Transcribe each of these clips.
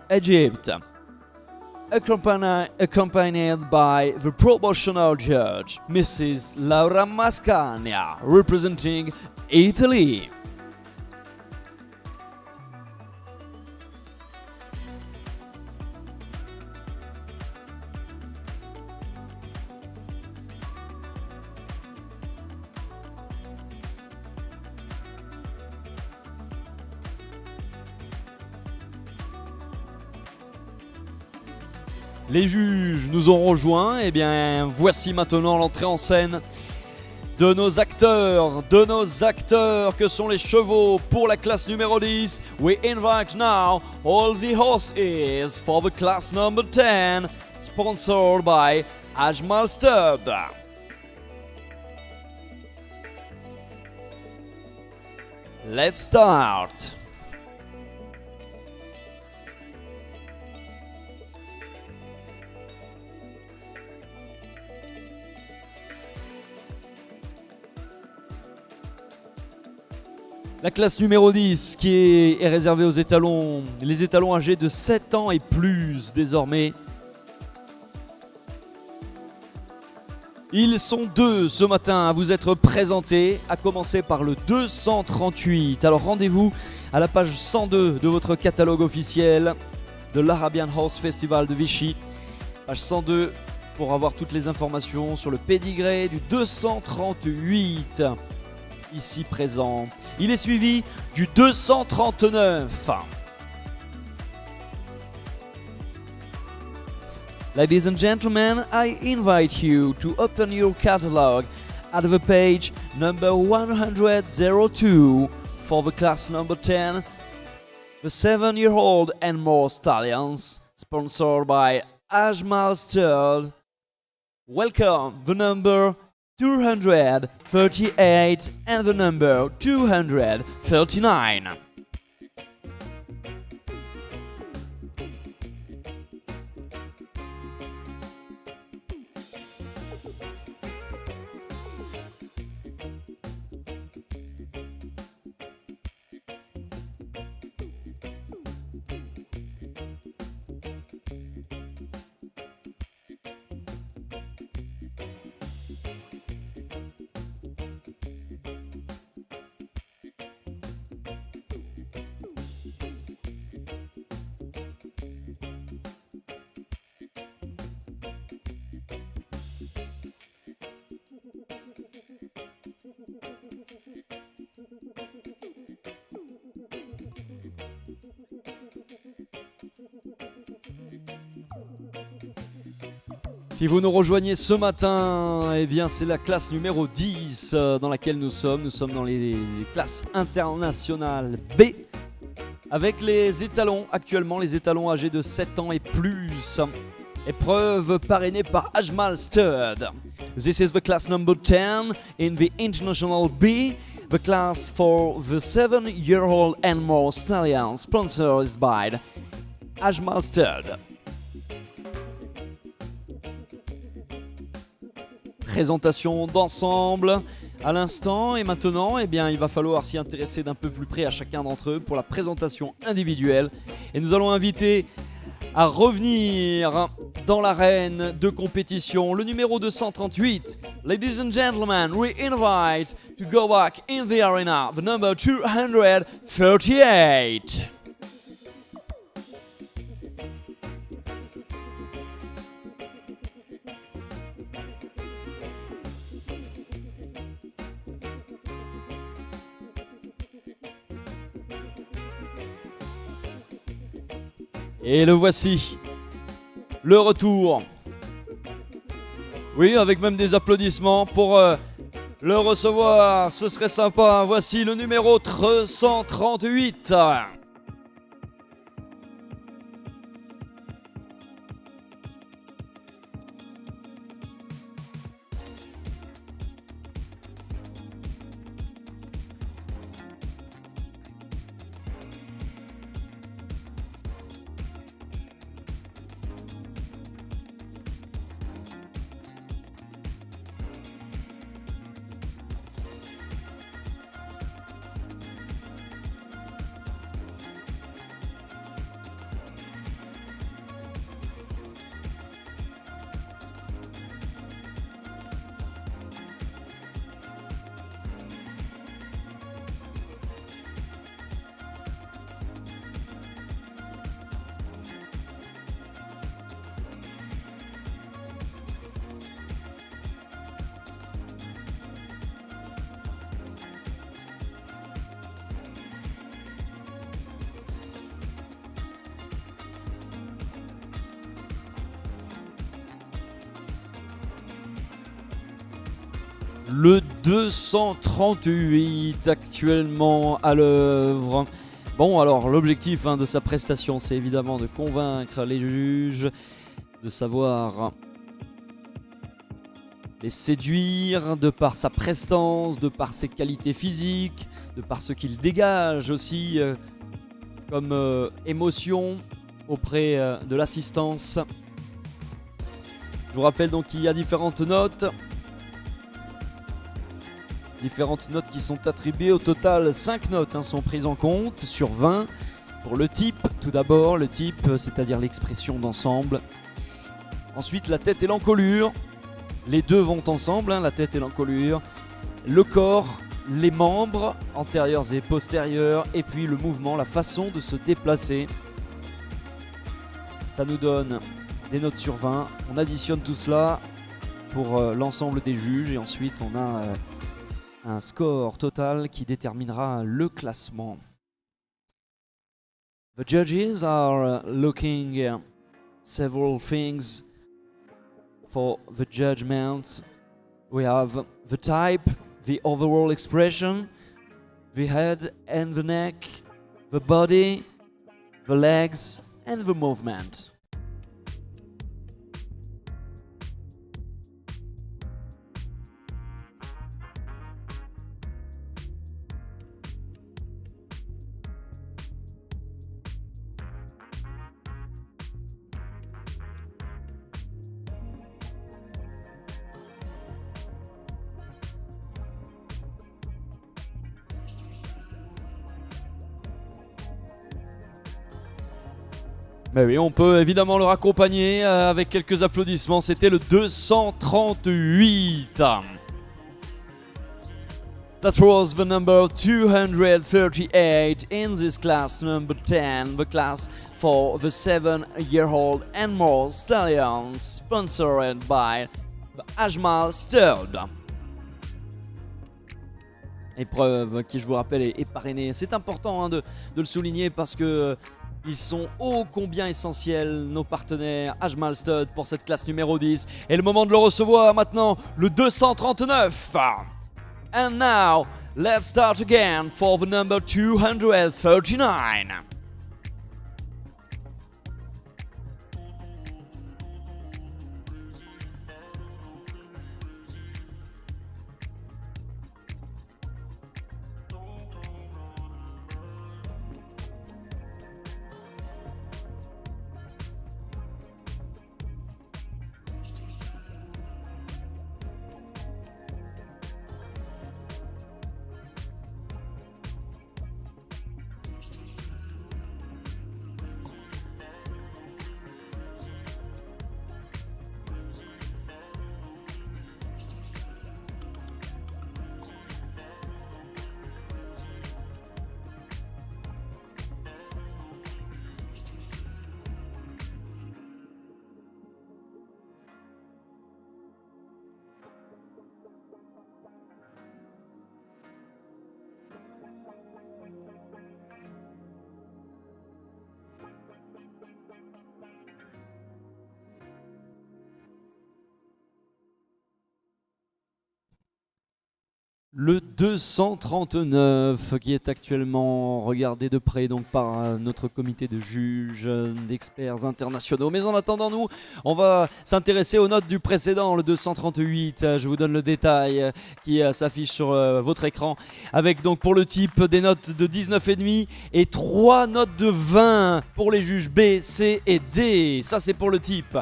Egypt, accompanied by the promotional judge, Mrs. Laura Mascagna, representing Italy. Les juges nous ont rejoints, et bien voici maintenant l'entrée en scène de nos acteurs que sont les chevaux pour la classe numéro 10. We invite now all the horses for the class number 10, sponsored by Ajmal Stud. Let's start. La classe numéro 10 qui est réservée aux étalons, les étalons âgés de 7 ans et plus désormais. Ils sont deux ce matin à vous être présentés, à commencer par le 238. Alors rendez-vous à la page 102 de votre catalogue officiel de l'Arabian Horse Festival de Vichy. Page 102 pour avoir toutes les informations sur le pédigré du 238 ici présent. Il est suivi du 239. Ladies and gentlemen, I invite you to open your catalog at the page number 102 for the class number 10, the 7-year-old and more stallions, sponsored by Ajmal Stud. Welcome the number 238 and the number 239. Si vous nous rejoignez ce matin, eh bien c'est la classe numéro 10 dans laquelle nous sommes. Nous sommes dans les classes internationales B avec les étalons actuellement, les étalons âgés de 7 ans et plus. Épreuve parrainée par Ajmal Stud. This is the class number 10 in the international B, the class for the 7-year-old and more stallions, sponsored by Ajmal Stud. Présentation d'ensemble à l'instant, et maintenant eh bien, il va falloir s'y intéresser d'un peu plus près à chacun d'entre eux pour la présentation individuelle, et nous allons inviter à revenir dans l'arène de compétition le numéro 238. Ladies and gentlemen, we invite to go back in the arena the number 238. Et le voici, le retour. Oui, avec même des applaudissements pour le recevoir, ce serait sympa. Voici le numéro 338. Le 238 actuellement à l'œuvre. Bon, alors l'objectif de sa prestation, c'est évidemment de convaincre les juges, de savoir les séduire de par sa prestance, de par ses qualités physiques, de par ce qu'il dégage aussi comme émotion auprès de l'assistance. Je vous rappelle donc qu'il y a différentes notes. Différentes notes qui sont attribuées. Au total, 5 notes sont prises en compte sur 20. Pour le type, tout d'abord, le type, c'est-à-dire l'expression d'ensemble. Ensuite, la tête et l'encolure. Les deux vont ensemble, la tête et l'encolure. Le corps, les membres, antérieurs et postérieurs. Et puis le mouvement, la façon de se déplacer. Ça nous donne des notes sur 20. On additionne tout cela pour l'ensemble des juges. Et ensuite, on a un score total qui déterminera le classement. The judges are looking several things for the judgment. We have the type, the overall expression, the head and the neck, the body, the legs and the movement. Mais oui, on peut évidemment le raccompagner avec quelques applaudissements. C'était le 238. That was the number 238 in this class number 10, the class for the 7-year-old and more stallions, sponsored by the Ajmal Stud. Épreuve qui, je vous rappelle, est parrainée. C'est important de le souligner parce que ils sont ô combien essentiels, nos partenaires Ajmal Stud, pour cette classe numéro 10. Et le moment de le recevoir maintenant, le 239. And now, let's start again for the number 239. Le 239 qui est actuellement regardé de près donc par notre comité de juges, d'experts internationaux. Mais en attendant, nous, on va s'intéresser aux notes du précédent, le 238. Je vous donne le détail qui s'affiche sur votre écran. Avec donc pour le type des notes de 19,5 et 3 notes de 20 pour les juges B, C et D. Ça c'est pour le type.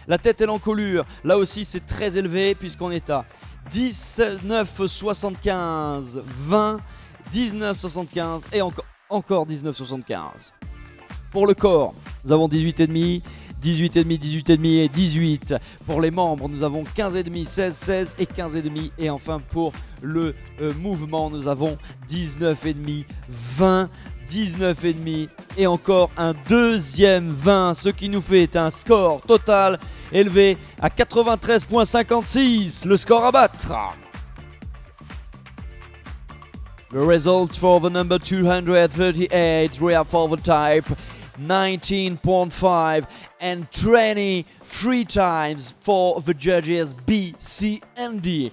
La tête et l'encolure, là aussi c'est très élevé puisqu'on est à 19,75, 20, 19,75 et encore 19,75. Pour le corps, nous avons 18,5, 18,5, 18,5 et 18. Pour les membres, nous avons 15,5, 16, 16 et 15,5. Et enfin pour le mouvement, nous avons 19,5, 20, 19,5 et encore un deuxième 20, ce qui nous fait un score total élevé à 93,56, le score à battre. The results for the number 238, we have for the type 19.5 and 23 times for the judges B, C and D.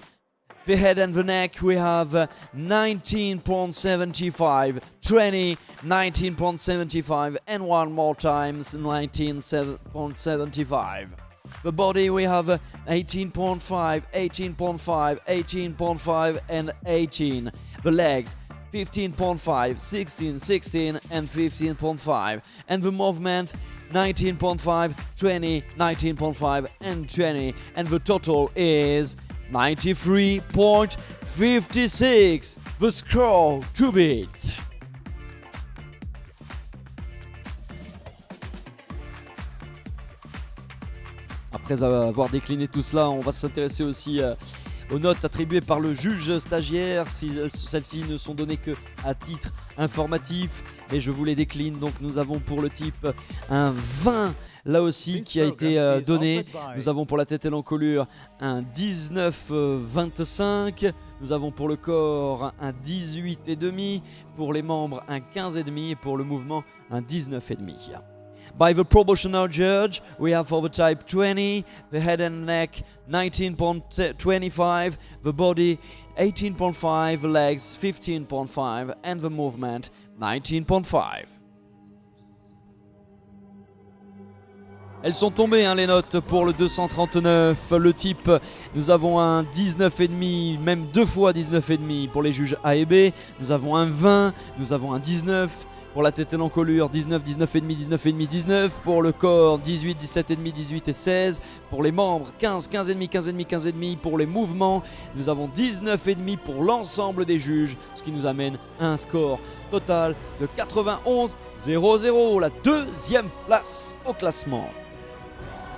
The head and the neck, we have 19.75, 20, 19.75, and one more time, 19.75. The body, we have 18.5, 18.5, 18.5, and 18. The legs, 15.5, 16, 16, and 15.5. And the movement, 19.5, 20, 19.5, and 20. And the total is 93.56, the score to beat. Après avoir décliné tout cela, on va s'intéresser aussi aux notes attribuées par le juge stagiaire. Si celles-ci ne sont données que à titre informatif, mais je vous les décline. Donc nous avons pour le type un 20 là aussi qui a été donné. Nous avons pour la tête et l'encolure un 19,25. Nous avons pour le corps un 18,5. Pour les membres un 15,5 et pour le mouvement un 19,5. By the proportional judge, we have for the type 20, the head and neck 19.25, the body 18.5, the legs 15.5, and the movement 19.5. Elles sont tombées les notes pour le 239, le type, nous avons un 19,5, même deux fois 19,5 pour les juges A et B, nous avons un 20, nous avons un 19, pour la tête et l'encolure 19, 19,5, 19,5, 19, pour le corps 18, 17,5, 18 et 16, pour les membres 15, 15,5, 15,5, 15,5, pour les mouvements nous avons 19,5 pour l'ensemble des juges, ce qui nous amène à un score total de 91,00, la deuxième place au classement.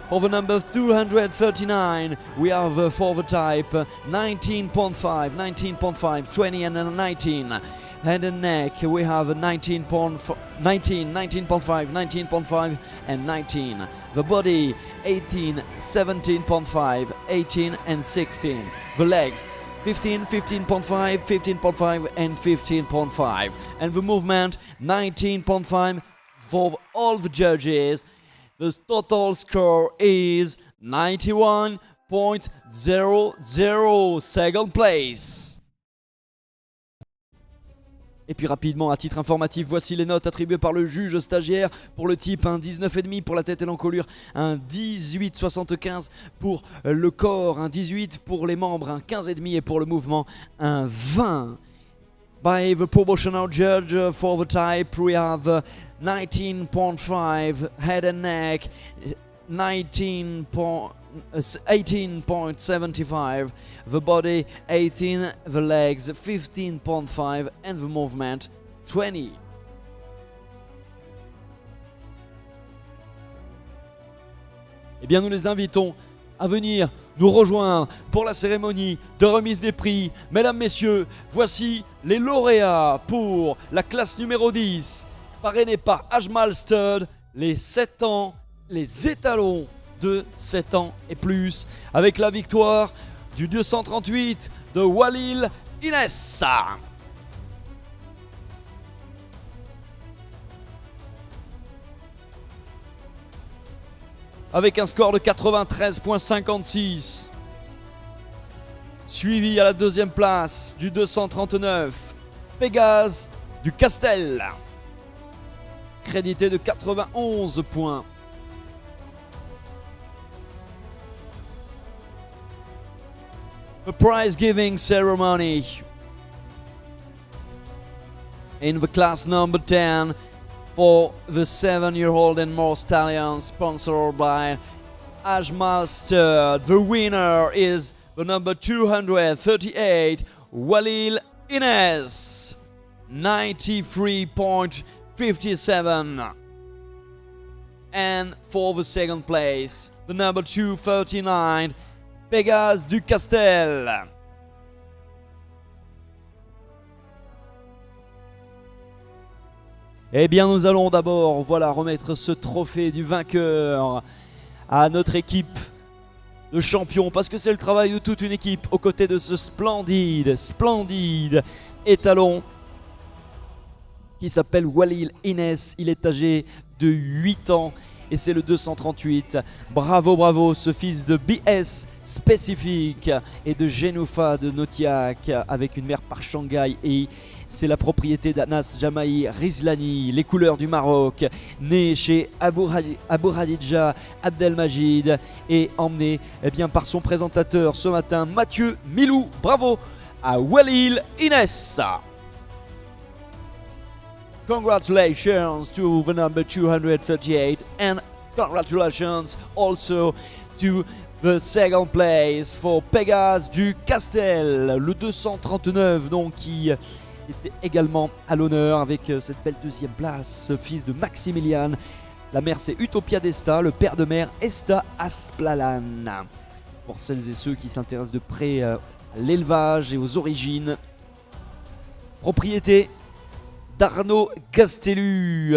For the number 239, we have for the type 19.5, 19.5, 20 and 19. Head and neck, we have 19.5, 19.5, and 19. The body, 18, 17.5, 18 and 16. The legs, 15, 15.5, 15.5 and 15.5. And the movement, 19.5 for all the judges. The total score is 91.00, second place. Et puis rapidement, à titre informatif, voici les notes attribuées par le juge stagiaire. Pour le type, un 19,5 pour la tête et l'encolure, un 18,75 pour le corps, un 18 pour les membres, un 15,5 et pour le mouvement, un 20. By the proportional judge for the type, we have 19.5 head and neck, 18.75, the body 18, the legs 15.5 and the movement 20. Eh bien, nous les invitons à venir nous rejoindre pour la cérémonie de remise des prix. Mesdames, messieurs, voici les lauréats pour la classe numéro 10, parrainés par Ajmal Stud, les 7 ans, les étalons de 7 ans et plus, avec la victoire du 238 de Walil Inessa. Avec un score de 93.56. Suivi à la deuxième place du 239, Pégase du Castel, crédité de 91 points. A prize giving ceremony in the class number 10 for the 7-year-old and more stallions, sponsored by Ajmal Stud. The winner is the number 238, Walil Ines, 93.57. And for the second place, the number 239, Pégase du Castel. Eh bien, nous allons d'abord remettre ce trophée du vainqueur à notre équipe de champions, parce que c'est le travail de toute une équipe aux côtés de ce splendide étalon qui s'appelle Walil Inès. Il est âgé de 8 ans et c'est le 238. Bravo, bravo, ce fils de BS spécifique et de Genoufa de Notiak avec une mère par Shanghai, et c'est la propriété d'Anas Jamaï Rizlani, les couleurs du Maroc, né chez Abu Khadija Abdelmajid et emmené par son présentateur ce matin, Mathieu Milou. Bravo à Walil Inès. Congratulations to the number 238 and congratulations also to the second place for Pégase du Castel, le 239 donc, qui était également à l'honneur avec cette belle deuxième place, ce fils de Maximilian. La mère c'est Utopia d'Esta, le père de mère Esta Asplalan. Pour celles et ceux qui s'intéressent de près à l'élevage et aux origines, propriété d'Arnaud Gastelu,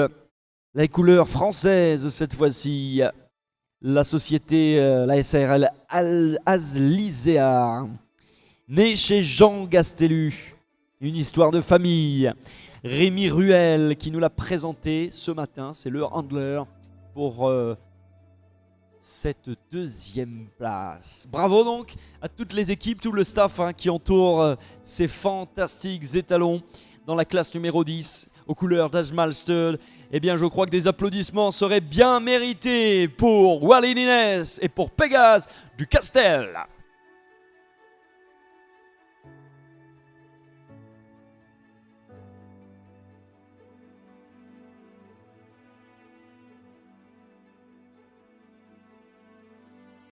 les couleurs françaises cette fois-ci, la société, la SARL Azlizea, né chez Jean Gastelu, une histoire de famille. Rémi Ruel qui nous l'a présenté ce matin, c'est le handler pour cette deuxième place. Bravo donc à toutes les équipes, tout le staff qui entoure ces fantastiques étalons dans la classe numéro 10 aux couleurs d'Ajmal Stud. Eh bien, je crois que des applaudissements seraient bien mérités pour Walil Inès et pour Pégase du Castel.